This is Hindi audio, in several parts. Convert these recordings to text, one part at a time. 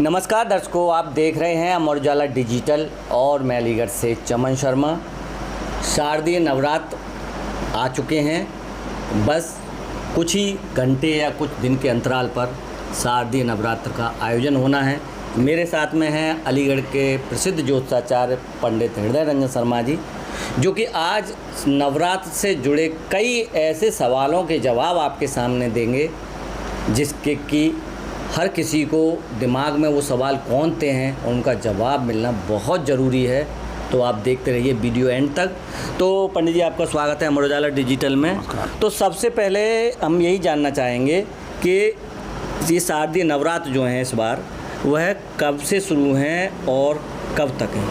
नमस्कार दर्शकों, आप देख रहे हैं अमर उजाला डिजिटल और मैं अलीगढ़ से चमन शर्मा। शारदीय नवरात्र आ चुके हैं। बस कुछ ही घंटे या कुछ दिन के अंतराल पर शारदीय नवरात्र का आयोजन होना है। मेरे साथ में हैं अलीगढ़ के प्रसिद्ध ज्योतिषाचार्य पंडित हृदय रंजन शर्मा जी, जो कि आज नवरात्र से जुड़े कई ऐसे सवालों के जवाब आपके सामने देंगे जिसके कि हर किसी को दिमाग में वो सवाल कौनते हैं और उनका जवाब मिलना बहुत ज़रूरी है। तो आप देखते रहिए वीडियो एंड तक। तो पंडित जी, आपका स्वागत है अमर उजाला डिजिटल में। तो सबसे पहले हम यही जानना चाहेंगे कि ये शारदीय नवरात्र जो हैं इस बार, वह कब से शुरू हैं और कब तक हैं?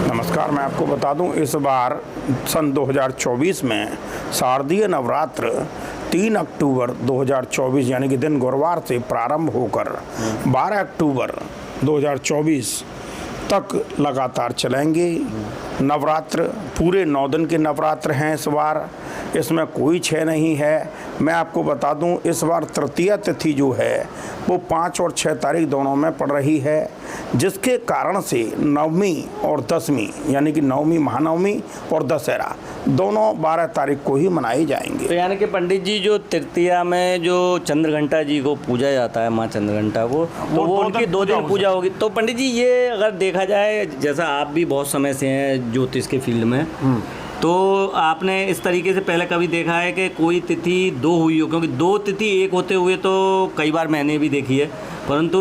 नमस्कार, मैं आपको बता दूं, इस बार सन 2024 में शारदीय नवरात्र 3 अक्टूबर 2024 यानी कि दिन गुरुवार से प्रारंभ होकर 12 अक्टूबर 2024 तक लगातार चलेंगे। नवरात्र पूरे 9 दिन के नवरात्र हैं इस बार, इसमें कोई क्षय नहीं है। मैं आपको बता दूं, इस बार तृतीया तिथि जो है वो 5 और 6 तारीख दोनों में पड़ रही है, जिसके कारण से नवमी और दसवीं यानी कि नवमी महानवमी और दशहरा दोनों 12 तारीख को ही मनाए जाएंगे। तो यानी कि पंडित जी, जो तृतीया में जो चंद्रघंटा जी को पूजा जाता है, माँ चंद्रघंटा को, तो वो उनकी 2 दिन पूजा होगी। तो पंडित जी, ये अगर देखा जाए, जैसा आप भी बहुत समय से हैं ज्योतिष के फील्ड में, तो आपने इस तरीके से पहले कभी देखा है कि कोई तिथि 2 हुई हो? क्योंकि 2 तिथि एक होते हुए तो कई बार मैंने भी देखी है, परंतु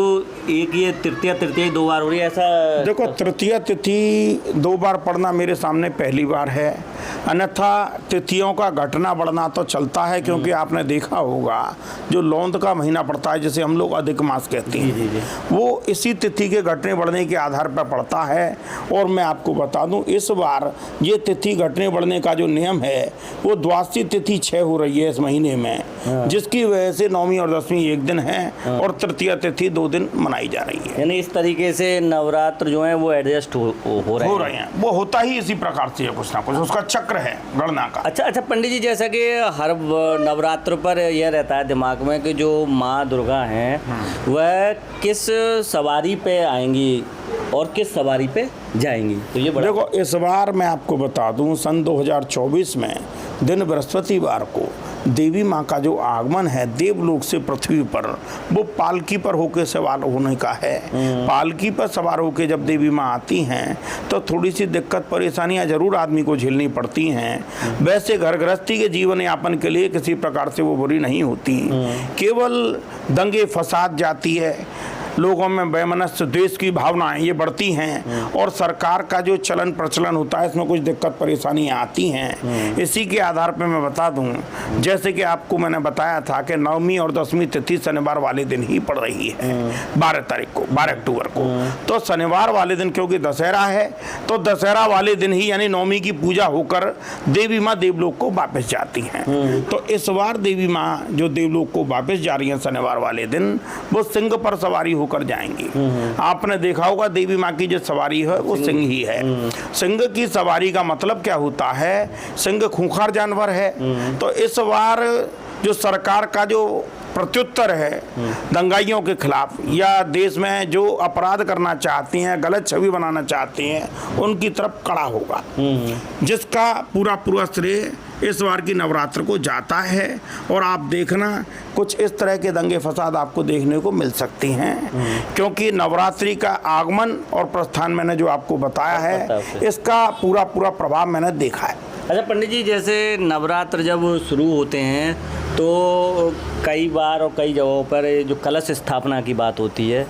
एक ये तृतीया 2 बार हो रही है, ऐसा? देखो, तृतीया तिथि 2 बार पड़ना मेरे सामने पहली बार है। अन्यथा तिथियों का घटना बढ़ना तो चलता है, क्योंकि आपने देखा होगा जो लौंद का महीना पड़ता है, जिसे हम लोग अधिक मास कहते हैं, वो इसी तिथि के घटने बढ़ने के आधार पर पड़ता है। और मैं आपको बता दूं, इस बार ये तिथि घटने बढ़ने का जो नियम है वो द्वादशी तिथि 6 हो रही है इस महीने में, जिसकी वजह से नौवीं और दसवीं एक दिन है और तृतीया तिथि 2 दिन मनाई जा रही है। यानी इस तरीके से नवरात्र जो है वो एडजस्ट हो रहे हैं। वो होता ही इसी प्रकार से है, कुछ ना कुछ उसका चक्र है गणना का। अच्छा पंडित जी, जैसा कि हर नवरात्र पर यह रहता है दिमाग में कि जो माँ दुर्गा हैं वह किस सवारी पे आएंगी और किस सवारी पे जाएंगी, तो ये देखो, इस बार मैं आपको बता दूं, सन 2024 में दिन बृहस्पतिवार को देवी माँ का जो आगमन है देवलोक से पृथ्वी पर, वो पालकी पर होकर सवार होने का है। पालकी पर सवार होकर जब देवी माँ आती हैं तो थोड़ी सी दिक्कत परेशानियाँ जरूर आदमी को झेलनी पड़ती हैं। वैसे घर गृहस्थी के जीवन यापन के लिए किसी प्रकार से वो बुरी नहीं होती, केवल दंगे फसाद जाती है, लोगों में वैमनस्य द्वेष की भावनाएं ये बढ़ती हैं, और सरकार का जो चलन प्रचलन होता है इसमें कुछ दिक्कत परेशानियां आती हैं। इसी के आधार पर मैं बता दूं, जैसे कि आपको मैंने बताया था कि नवमी और दसवीं तिथि शनिवार वाले दिन ही पड़ रही है, 12 तारीख को, 12 अक्टूबर को। तो शनिवार वाले दिन क्योंकि दशहरा है, तो दशहरा वाले दिन ही यानी नवमी की पूजा होकर देवी माँ देवलोक को वापस जाती हैं। तो इस बार देवी माँ जो देवलोक को वापस जा रही है शनिवार वाले दिन, वो सिंह पर सवारी होकर जाएंगी। आपने देखा होगा देवी माँ की जो सवारी है वो सिंह ही है। सिंह की सवारी का मतलब क्या होता है? सिंह खूंखार जानवर है। तो इस बार जो सरकार का जो प्रत्युत्तर है दंगाइयों के खिलाफ, या देश में जो अपराध करना चाहती हैं, गलत छवि बनाना चाहती हैं, उनकी तरफ कड़ा होगा, जिसका पूरा श्रेय इस बार की नवरात्र को जाता है। और आप देखना, कुछ इस तरह के दंगे फसाद आपको देखने को मिल सकती हैं, क्योंकि नवरात्रि का आगमन और प्रस्थान मैंने जो आपको बताया है, इसका पूरा प्रभाव मैंने देखा है। अच्छा पंडित जी, जैसे नवरात्र जब शुरू होते हैं तो कई बार और कई जगहों पर जो कलश स्थापना की बात होती है,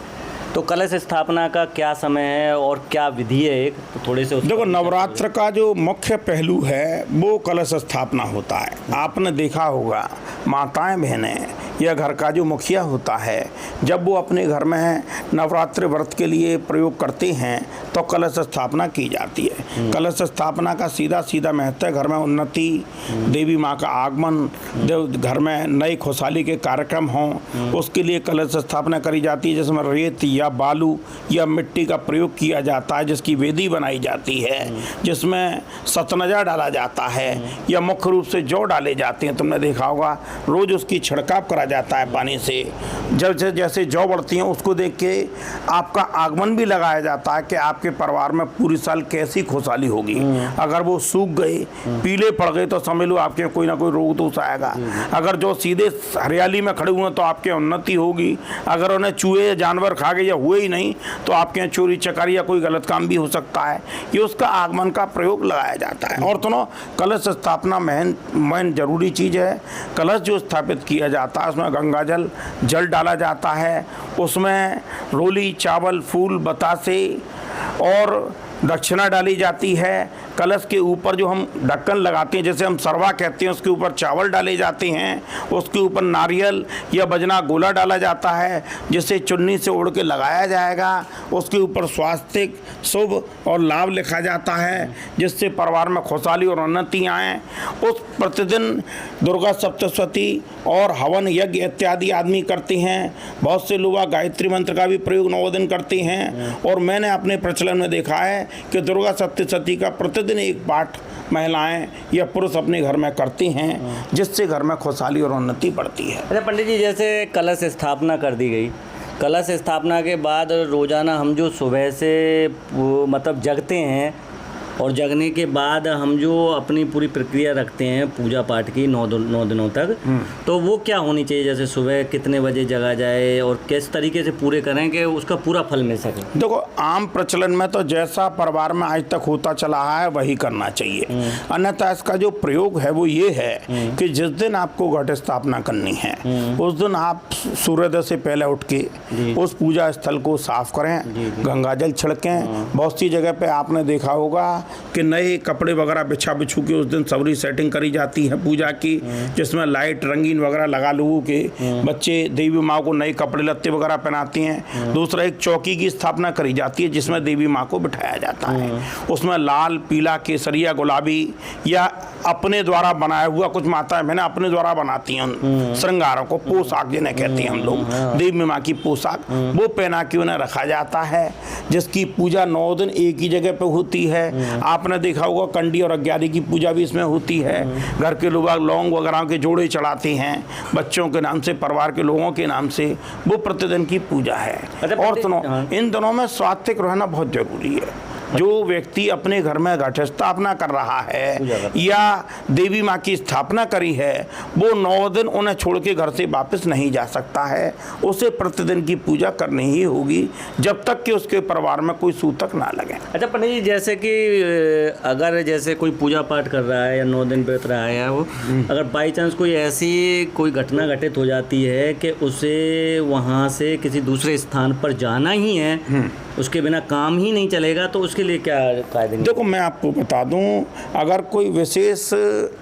तो कलश स्थापना का क्या समय है और क्या विधि है? एक तो थोड़े से देखो, नवरात्र का जो मुख्य पहलू है वो कलश स्थापना होता है। आपने देखा होगा माताएं बहनें या घर का जो मुखिया होता है, जब वो अपने घर में नवरात्रि व्रत के लिए प्रयोग करते हैं तो कलश स्थापना की जाती है। कलश स्थापना का सीधा महत्व है घर में उन्नति, देवी माँ का आगमन, घर में नई खुशहाली के कार्यक्रम हों, उसके लिए कलश स्थापना करी जाती है, जिसमें रेत या बालू या मिट्टी का प्रयोग किया जाता है, जिसकी वेदी बनाई जाती है, जिसमें सतनजा डाला जाता है या मुख्य रूप से जौ डाले जाते हैं। तुमने देखा होगा रोज उसकी छिड़काव करा जाता है पानी से। जब जैसे जौ बढ़ती हैं उसको देख के आपका आगमन भी लगाया जाता है कि आपके परिवार में पूरी साल कैसी खुशहाली होगी। अगर वो सूख गए, पीले पड़ गए, तो समझ लो आपके कोई ना कोई रोग तो आएगा। अगर जो सीधे हरियाली में खड़े हुए हैं तो आपके उन्नति होगी। अगर उन्हें चूहे या जानवर खा गए या हुए ही नहीं तो आपके यहाँ चोरी चकारी या कोई गलत काम भी हो सकता है। ये उसका आगमन का प्रयोग लगाया जाता है। और तो कलश स्थापना मेन जरूरी चीज़ है। कलश जो स्थापित किया जाता है उसमें गंगा जल डाला जाता है, उसमें रोली, चावल, फूल, बतासे और दक्षिणा डाली जाती है। कलश के ऊपर जो हम ढक्कन लगाते हैं, जैसे हम सरवा कहते हैं, उसके ऊपर चावल डाले जाते हैं, उसके ऊपर नारियल या बजना गोला डाला जाता है जिसे चुन्नी से ओढ़ के लगाया जाएगा। उसके ऊपर स्वास्थ्य, शुभ और लाभ लिखा जाता है जिससे परिवार में खुशहाली और उन्नति आए। उस प्रतिदिन दुर्गा सप्तशती और हवन यज्ञ इत्यादि आदमी करते हैं। बहुत से लोग गायत्री मंत्र का भी प्रयोग 9 दिन करते हैं। और मैंने अपने प्रचलन में देखा है कि दुर्गा सप्तशती का प्रतिदिन एक पाठ महिलाएं या पुरुष अपने घर में करती हैं जिससे घर में खुशहाली और उन्नति बढ़ती है। अच्छा पंडित जी, जैसे कलश स्थापना कर दी गई, कलश स्थापना के बाद रोज़ाना हम जो सुबह से मतलब जगते हैं और जगने के बाद हम जो अपनी पूरी प्रक्रिया रखते हैं पूजा पाठ की 9 दिनों तक, तो वो क्या होनी चाहिए? जैसे सुबह कितने बजे जगा जाए और किस तरीके से पूरे करें कि उसका पूरा फल मिल सके? देखो, आम प्रचलन में तो जैसा परिवार में आज तक होता चला है वही करना चाहिए। अन्यथा इसका जो प्रयोग है वो ये है कि जिस दिन आपको घट स्थापना करनी है उस दिन आप सूर्योदय से पहले उठ के उस पूजा स्थल को साफ करें, गंगा जल छिड़कें। बहुत सी जगह पे आपने देखा होगा कि नए कपड़े वगैरह बिछा बिछू के उस दिन सबरी सेटिंग करी जाती है पूजा की, जिसमें लाइट रंगीन वगैरह लगा लोगों के बच्चे देवी माँ को नए कपड़े लत्ते वगैरह पहनाती हैं। दूसरा, एक चौकी की स्थापना करी जाती है जिसमें देवी माँ को बिठाया जाता है। उसमें लाल, पीला, केसरिया, गुलाबी या अपने द्वारा बनाया हुआ, कुछ माताएं बहनें अपने द्वारा बनाती हैं श्रृंगारों को, पोशाक जिन्हें कहते हैं हम लोग, देवी माँ की पोशाक, वो पहना के उन्हें रखा जाता है जिसकी पूजा 9 दिन एक ही जगह पे होती है। आपने देखा होगा कंडी और अज्ञारी की पूजा भी इसमें होती है। घर के लोग लौंग वगैरह के जोड़े चढ़ाते हैं बच्चों के नाम से, परिवार के लोगों के नाम से। वो प्रतिदिन की पूजा है। और सुनो, इन दिनों में स्वात्विक रहना बहुत जरूरी है। जो व्यक्ति अपने घर में घट स्थापना कर रहा है या देवी माँ की स्थापना करी है वो 9 दिन उन्हें छोड़ के घर से वापस नहीं जा सकता है। उसे प्रतिदिन की पूजा करनी ही होगी जब तक कि उसके परिवार में कोई सूतक ना लगे। अच्छा पंडित जी, जैसे कि अगर जैसे कोई पूजा पाठ कर रहा है या 9 दिन व्रत रहा है वो, अगर बाई चांस कोई ऐसी कोई घटना घटित हो जाती है कि उसे वहाँ से किसी दूसरे स्थान पर जाना ही है, उसके बिना काम ही नहीं चलेगा, तो उसके लिए क्या कायदे? देखो, मैं आपको बता दूं, अगर कोई विशेष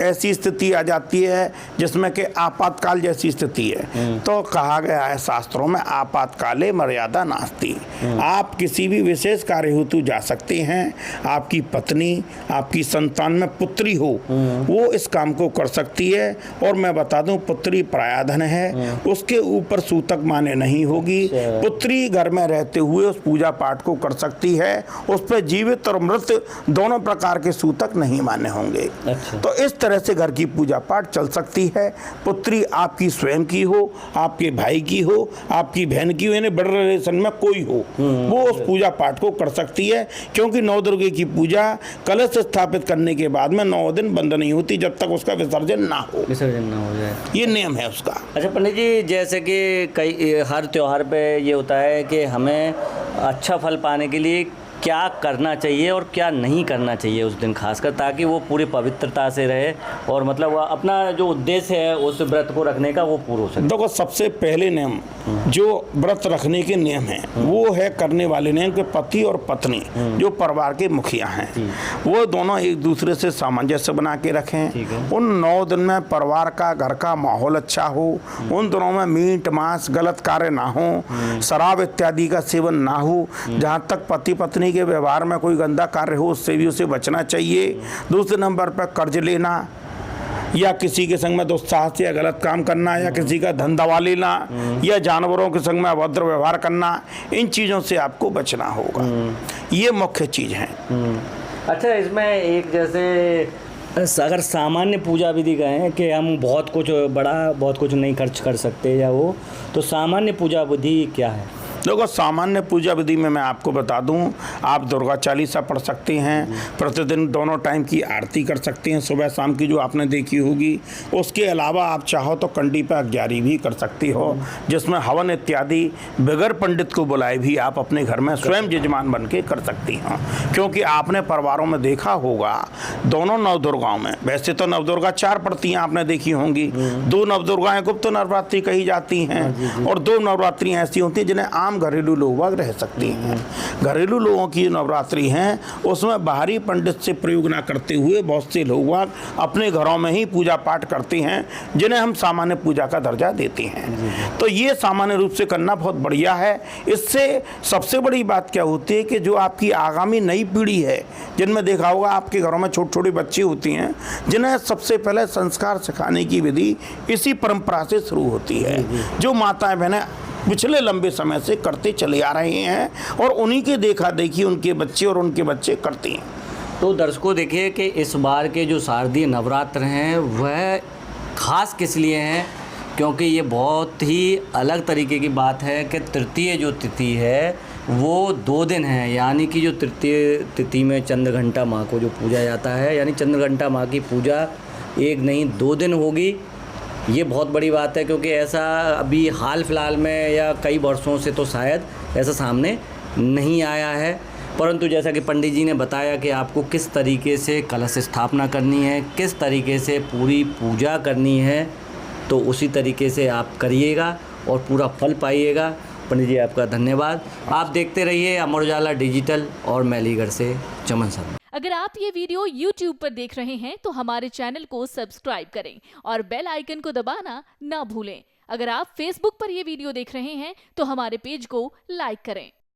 ऐसी स्थिति आ जाती है जिसमें कि आपातकाल जैसी स्थिति है तो कहा गया है शास्त्रों में आपातकाले मर्यादा नास्ति। आप किसी भी विशेष कार्य हेतु जा सकते हैं। आपकी पत्नी, आपकी संतान में पुत्री हो वो इस काम को कर सकती है। और मैं बता दूं, पुत्री परायाधन है, उसके ऊपर सूतक माने नहीं होगी। पुत्री घर में रहते हुए उस पूजा पाठ को कर सकती है। उस पर जीवित और मृत दोनों प्रकार के सूतक नहीं माने होंगे। अच्छा। तो इस तरह से घर की पूजा पाठ चल सकती है। पुत्री आपकी स्वयं की हो, आपके भाई की हो, आपकी बहन की हो, यानी बड़े रिलेशन में कोई हो, वो उस पूजा पाठ को कर सकती है। क्योंकि 9 दुर्गे की पूजा कलश स्थापित करने के बाद में 9 दिन बंद नहीं होती जब तक उसका विसर्जन ना हो जाए। ये नियम है उसका। अच्छा पंडित जी, जैसे कि कई हर त्योहार पे ये होता है कि हमें अच्छा फल पाने के लिए क्या करना चाहिए और क्या नहीं करना चाहिए उस दिन खासकर, ताकि वो पूरी पवित्रता से रहे और मतलब अपना जो उद्देश्य है उस व्रत को रखने का वो पूरा हो सके। देखो, सबसे पहले नियम जो व्रत रखने के नियम हैं वो है करने वाले नियम के पति और पत्नी जो परिवार के मुखिया हैं वो दोनों एक दूसरे से सामंजस्य बना के रखें। उन 9 दिन में परिवार का, घर का माहौल अच्छा हो। उन दिनों में मीट मांस गलत कार्य ना हो, शराब इत्यादि का सेवन ना हो। जहाँ तक पति पत्नी के व्यवहार में कोई गंदा कार्य हो उससे भी उसे बचना चाहिए। दूसरे नंबर पर कर्ज लेना या किसी के संग में दुस्साहस या गलत काम करना या किसी का धन दबा लेना या जानवरों के संग में अभद्र व्यवहार करना, इन चीज़ों से आपको बचना होगा। ये मुख्य चीज़ है। अच्छा, इसमें एक जैसे अगर सामान्य पूजा विधि कहें कि हम बहुत कुछ नहीं खर्च कर सकते या वो, तो सामान्य पूजा विधि क्या है? देखो, सामान्य पूजा विधि में मैं आपको बता दूं, आप दुर्गा चालीसा पढ़ सकते हैं, प्रतिदिन दोनों टाइम की आरती कर सकते हैं, सुबह शाम की जो आपने देखी होगी। उसके अलावा आप चाहो तो कंडी पे अग्यारी भी कर सकती हो, जिसमें हवन इत्यादि बगैर पंडित को बुलाए भी आप अपने घर में स्वयं यजमान बन के कर सकती हो। क्योंकि आपने परिवारों में देखा होगा, दोनों नवदुर्गाओं में, वैसे तो नवदुर्गा 4 पड़ती हैं, आपने देखी होंगी। 2 नवदुर्गाएं गुप्त नवरात्रि कही जाती हैं और 2 नवरात्रि ऐसी होती हैं जिन्हें आम घरेलू लोग रह सकती हैं। घरेलू लोगों की नवरात्रि हैं, उसमें बाहरी पंडित से प्रयोग ना करते हुए बहुत से लोग अपने घरों में ही पूजा पाठ करते हैं, जिन्हें हम सामान्य पूजा का दर्जा देते हैं। तो ये सामान्य रूप से करना बहुत बढ़िया है। इससे सबसे बड़ी बात क्या होती है कि जो आपकी आगामी नई पीढ़ी है, जिनमें देखा होगा आपके घरों में छोटे छोटे बच्चे होती हैं, जिन्हें सबसे पहले संस्कार सिखाने की विधि इसी परंपरा से शुरू होती है, जो माताएं बहनें पिछले लंबे समय से करते चले आ रहे हैं और उन्हीं के देखा देखी उनके बच्चे और उनके बच्चे करते हैं। तो दर्शकों, देखिए कि इस बार के जो शारदीय नवरात्र हैं वह खास किस लिए हैं, क्योंकि ये बहुत ही अलग तरीके की बात है कि तृतीय जो तिथि है वो 2 दिन है। यानी कि जो तृतीय तिथि में चंद्रघंटा माँ को जो पूजा जाता है, यानी चंद्रघंटा माँ की पूजा 1 नहीं 2 दिन होगी। ये बहुत बड़ी बात है, क्योंकि ऐसा अभी हाल फिलहाल में या कई वर्षों से तो शायद ऐसा सामने नहीं आया है। परंतु जैसा कि पंडित जी ने बताया कि आपको किस तरीके से कलश स्थापना करनी है, किस तरीके से पूरी पूजा करनी है, तो उसी तरीके से आप करिएगा और पूरा फल पाइएगा। पंडित जी, आपका धन्यवाद। आप देखते रहिए अमर उजाला डिजिटल और मैं अलीगढ़ से चमन शर्मा। अगर आप ये वीडियो YouTube पर देख रहे हैं तो हमारे चैनल को सब्सक्राइब करें और बेल आइकन को दबाना ना भूलें। अगर आप Facebook पर ये वीडियो देख रहे हैं तो हमारे पेज को लाइक करें।